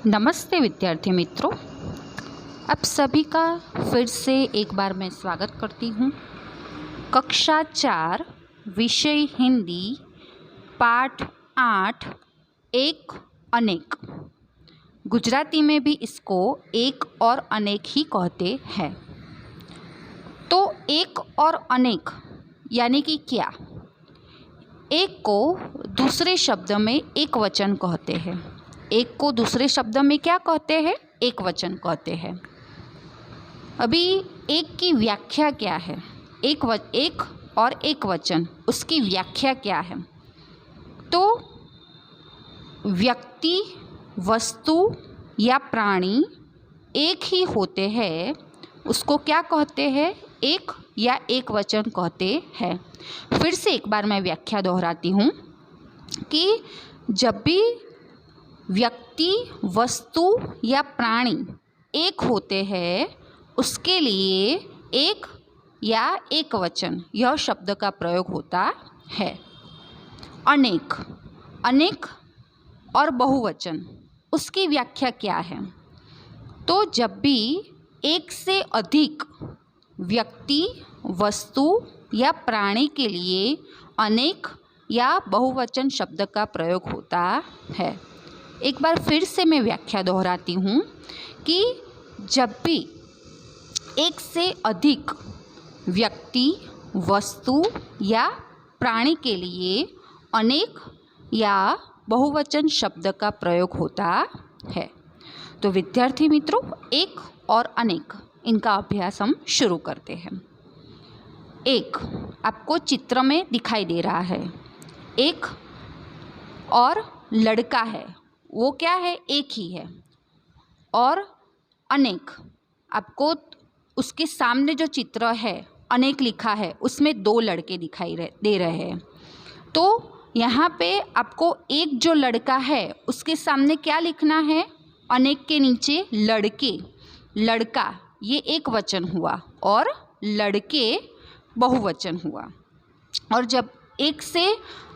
नमस्ते विद्यार्थी मित्रों, आप सभी का फिर से एक बार मैं स्वागत करती हूँ। कक्षा 4 विषय हिंदी पाठ 8 एक अनेक। गुजराती में भी इसको एक और अनेक ही कहते हैं। तो एक और अनेक यानी कि क्या? एक को दूसरे शब्द में एक वचन कहते हैं। एक को दूसरे शब्द में क्या कहते हैं? एक वचन कहते हैं। अभी एक की व्याख्या क्या है? एक और एक वचन, उसकी व्याख्या क्या है? तो व्यक्ति, वस्तु या प्राणी एक ही होते हैं, उसको क्या कहते हैं? एक या एक वचन कहते हैं। फिर से एक बार मैं व्याख्या दोहराती हूँ कि जब भी व्यक्ति, वस्तु या प्राणी एक होते हैं, उसके लिए एक या एक वचन यह शब्द का प्रयोग होता है। अनेक, अनेक और बहुवचन, उसकी व्याख्या क्या है? तो जब भी एक से अधिक व्यक्ति, वस्तु या प्राणी के लिए अनेक या बहुवचन शब्द का प्रयोग होता है। एक बार फिर से मैं व्याख्या दोहराती हूँ कि जब भी एक से अधिक व्यक्ति, वस्तु या प्राणी के लिए अनेक या बहुवचन शब्द का प्रयोग होता है। तो विद्यार्थी मित्रों, एक और अनेक, इनका अभ्यास हम शुरू करते हैं। एक आपको चित्र में दिखाई दे रहा है। एक और लड़का है, वो क्या है? एक ही है। और अनेक, आपको उसके सामने जो चित्र है, अनेक लिखा है, उसमें दो लड़के दिखाई दे रहे हैं। तो यहाँ पे आपको एक जो लड़का है उसके सामने क्या लिखना है? अनेक के नीचे लड़के, लड़का ये एक वचन हुआ और लड़के बहुवचन हुआ। और जब एक से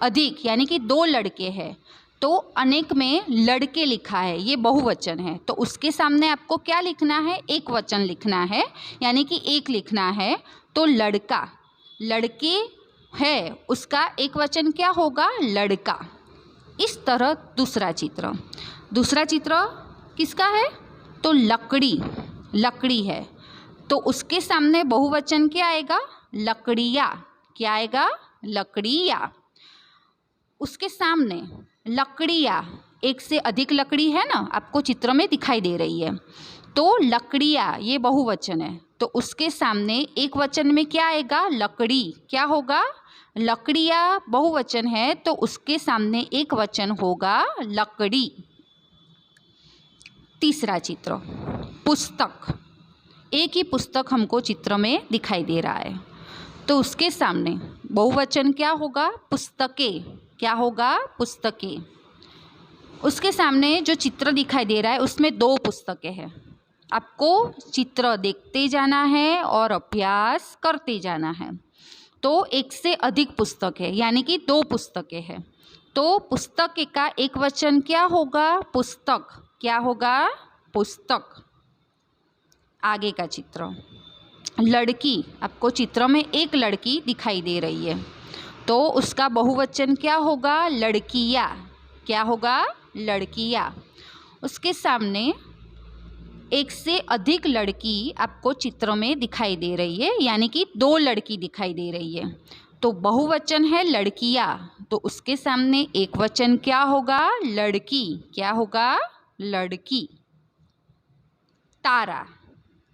अधिक यानी कि दो लड़के हैं तो अनेक में लड़के लिखा है, ये बहुवचन है, तो उसके सामने आपको क्या लिखना है? एक वचन लिखना है, यानी कि एक लिखना है। तो लड़का, लड़के है, उसका एक वचन क्या होगा? लड़का। इस तरह दूसरा चित्र किसका है? तो लकड़ी, लकड़ी है, तो उसके सामने बहुवचन क्या आएगा? लकड़ियाँ। क्या आएगा? लकड़ियाँ। उसके सामने लकड़ियाँ, एक से अधिक लकड़ी है ना, आपको चित्र में दिखाई दे रही है, तो लकड़ियाँ ये बहुवचन है, तो उसके सामने एक वचन में क्या आएगा? लकड़ी। क्या होगा? लकड़ियाँ बहुवचन है, तो उसके सामने एक वचन होगा लकड़ी। तीसरा चित्र, पुस्तक। एक ही पुस्तक हमको चित्र में दिखाई दे रहा है, तो उसके सामने बहुवचन क्या होगा? पुस्तकें। क्या होगा? पुस्तकें। उसके सामने जो चित्र दिखाई दे रहा है उसमें दो पुस्तकें हैं। आपको चित्र देखते जाना है और अभ्यास करते जाना है। तो एक से अधिक पुस्तक है, यानी कि दो पुस्तकें हैं, तो पुस्तक का एक वचन क्या होगा? पुस्तक। क्या होगा? पुस्तक। आगे का चित्र, लड़की। आपको चित्र में एक लड़की दिखाई दे रही है, तो उसका बहुवचन क्या होगा? लड़कियाँ। क्या होगा? लड़कियाँ। उसके सामने एक से अधिक लड़की आपको चित्र में दिखाई दे रही है, यानी कि दो लड़की दिखाई दे रही है, तो बहुवचन है लड़कियाँ, तो उसके सामने एक वचन क्या होगा? लड़की। क्या होगा? लड़की। तारा,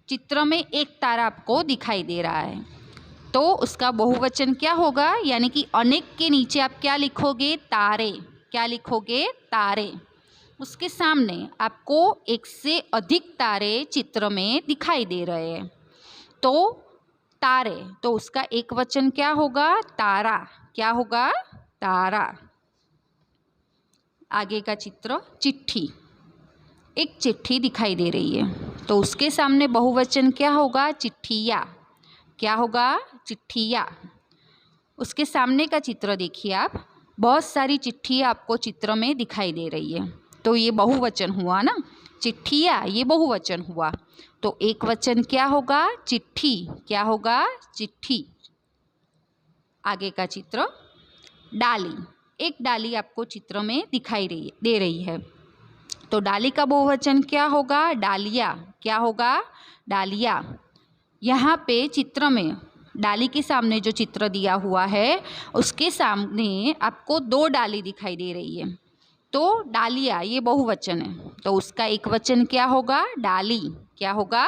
चित्र में एक तारा आपको दिखाई दे रहा है, तो उसका बहुवचन क्या होगा? यानी कि अनेक के नीचे आप क्या लिखोगे? तारे। क्या लिखोगे? तारे। उसके सामने आपको एक से अधिक तारे चित्र में दिखाई दे रहे हैं, तो तारे, तो उसका एक वचन क्या होगा? तारा। क्या होगा? तारा। आगे का चित्र, चिट्ठी। एक चिट्ठी दिखाई दे रही है, तो उसके सामने बहुवचन क्या होगा? चिट्ठियाँ। क्या होगा? चिट्ठियाँ। उसके सामने का चित्र देखिए आप, बहुत सारी चिट्ठियाँ आपको चित्र में दिखाई दे रही है, तो ये बहुवचन हुआ ना, चिट्ठिया ये बहुवचन हुआ, तो एक वचन क्या होगा? चिट्ठी। क्या होगा? चिट्ठी। आगे का चित्र, डाली। एक डाली आपको चित्र में दिखाई दे रही है, तो डाली का बहुवचन क्या होगा? डालिया। क्या होगा? डालिया। यहाँ पे चित्र में डाली के सामने जो चित्र दिया हुआ है उसके सामने आपको 2 डाली दिखाई दे रही है, तो डालिया ये बहुवचन है, तो उसका एक वचन क्या होगा? डाली। क्या होगा?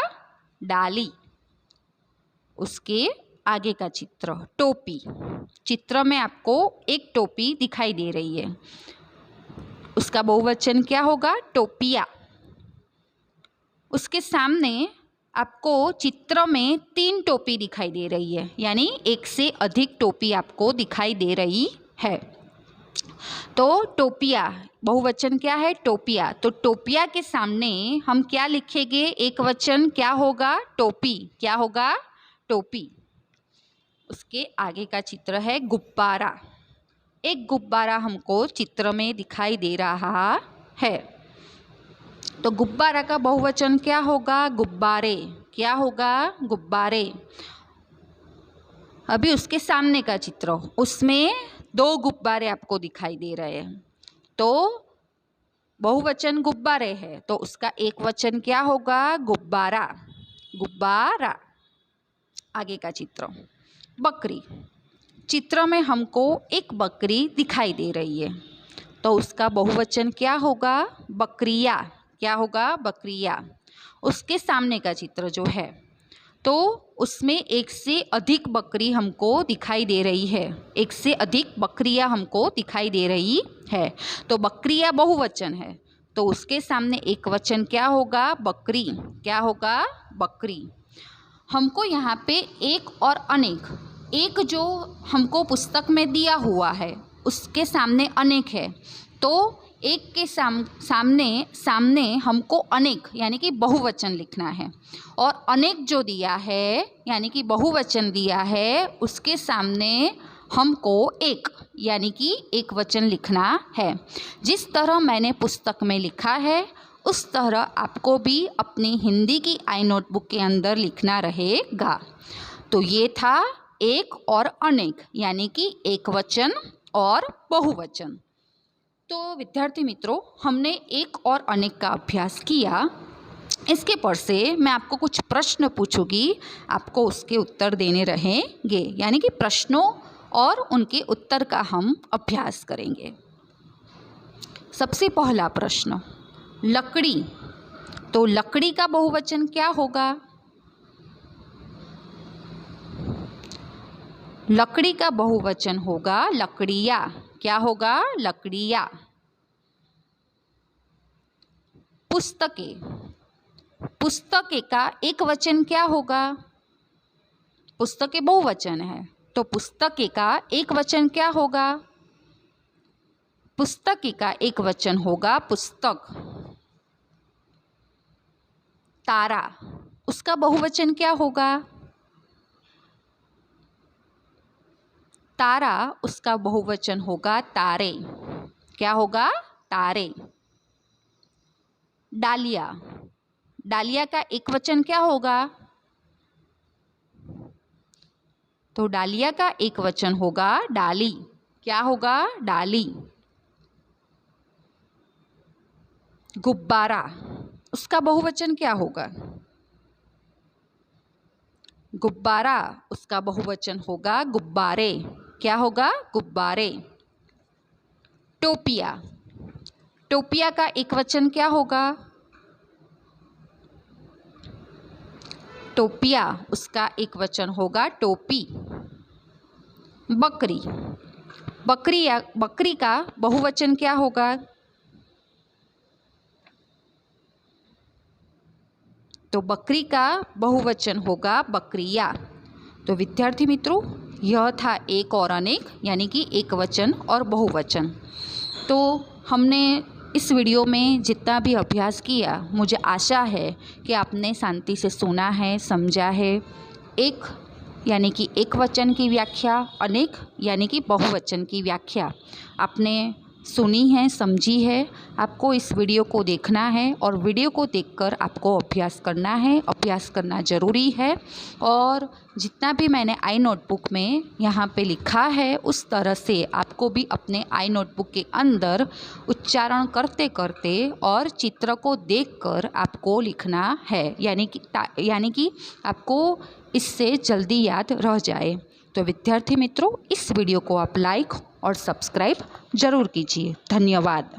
डाली। उसके आगे का चित्र, टोपी। चित्र में आपको एक टोपी दिखाई दे रही है, उसका बहुवचन क्या होगा? टोपिया। उसके सामने आपको चित्र में 3 टोपी दिखाई दे रही है, यानी एक से अधिक टोपी आपको दिखाई दे रही है, तो टोपिया बहुवचन क्या है? टोपिया। तो टोपिया के सामने हम क्या लिखेंगे? एक वचन क्या होगा? टोपी। क्या होगा? टोपी। उसके आगे का चित्र है गुब्बारा। एक गुब्बारा हमको चित्र में दिखाई दे रहा है, तो गुब्बारा का बहुवचन क्या होगा? गुब्बारे। क्या होगा? गुब्बारे। अभी उसके सामने का चित्र, उसमें 2 गुब्बारे आपको दिखाई दे रहे हैं, तो बहुवचन गुब्बारे है, तो उसका एक वचन क्या होगा? गुब्बारा। गुब्बारा। आगे का चित्र, बकरी। चित्र में हमको एक बकरी दिखाई दे रही है, तो उसका बहुवचन क्या होगा? बकरिया। क्या होगा? बकरिया। उसके सामने का चित्र जो है, तो उसमें एक से अधिक बकरी हमको दिखाई दे रही है, एक से अधिक बकरियां हमको दिखाई दे रही है, तो बकरियां बहुवचन है, तो उसके सामने एक वचन क्या होगा? बकरी। क्या होगा? बकरी। हमको यहाँ पे एक और अनेक, एक जो हमको पुस्तक में दिया हुआ है उसके सामने अनेक है, तो एक के सामने हमको अनेक यानी कि बहुवचन लिखना है, और अनेक जो दिया है यानी कि बहुवचन दिया है उसके सामने हमको एक यानी कि एक वचन लिखना है। जिस तरह मैंने पुस्तक में लिखा है उस तरह आपको भी अपनी हिंदी की आई नोटबुक के अंदर लिखना रहेगा। तो ये था एक और अनेक यानी कि एक वचन और बहुवचन। तो विद्यार्थी मित्रों, हमने एक और अनेक का अभ्यास किया। इसके पर से मैं आपको कुछ प्रश्न पूछूंगी, आपको उसके उत्तर देने रहेंगे, यानी कि प्रश्नों और उनके उत्तर का हम अभ्यास करेंगे। सबसे पहला प्रश्न, लकड़ी। तो लकड़ी का बहुवचन क्या होगा? लकड़ी का बहुवचन होगा लकड़ियाँ। क्या होगा? लकड़ियाँ। पुस्तकें। पुस्तकें का एक वचन क्या होगा? पुस्तकें बहुवचन है, तो पुस्तकें का एक वचन क्या होगा? पुस्तकें का एक वचन होगा पुस्तक। तारा, उसका बहुवचन क्या होगा? तारा, उसका बहुवचन होगा तारे। क्या होगा? तारे। डालिया। डालिया का एक वचन क्या होगा? तो डालिया का एक वचन होगा डाली। क्या होगा? डाली। गुब्बारा, उसका बहुवचन क्या होगा? गुब्बारा, उसका बहुवचन होगा गुब्बारे। क्या होगा? गुब्बारे। टोपिया। टोपिया का एक वचन क्या होगा? टोपिया, उसका एक वचन होगा टोपी। बकरी। बकरी का बहुवचन क्या होगा? तो बकरी का बहुवचन होगा बकरियाँ। तो विद्यार्थी मित्रों, यह था एक और अनेक यानी कि एक वचन और बहुवचन। तो हमने इस वीडियो में जितना भी अभ्यास किया, मुझे आशा है कि आपने शांति से सुना है, समझा है। एक यानी कि एक वचन की व्याख्या, अनेक यानी कि बहुवचन की व्याख्या आपने सुनी है, समझी है। आपको इस वीडियो को देखना है और वीडियो को देखकर आपको अभ्यास करना है। अभ्यास करना ज़रूरी है और जितना भी मैंने आई नोटबुक में यहाँ पे लिखा है उस तरह से आपको भी अपने आई नोटबुक के अंदर उच्चारण करते करते और चित्र को देखकर आपको लिखना है, यानी कि आपको इससे जल्दी याद रह जाए। तो विद्यार्थी मित्रों, इस वीडियो को आप लाइक और सब्सक्राइब ज़रूर कीजिए। धन्यवाद।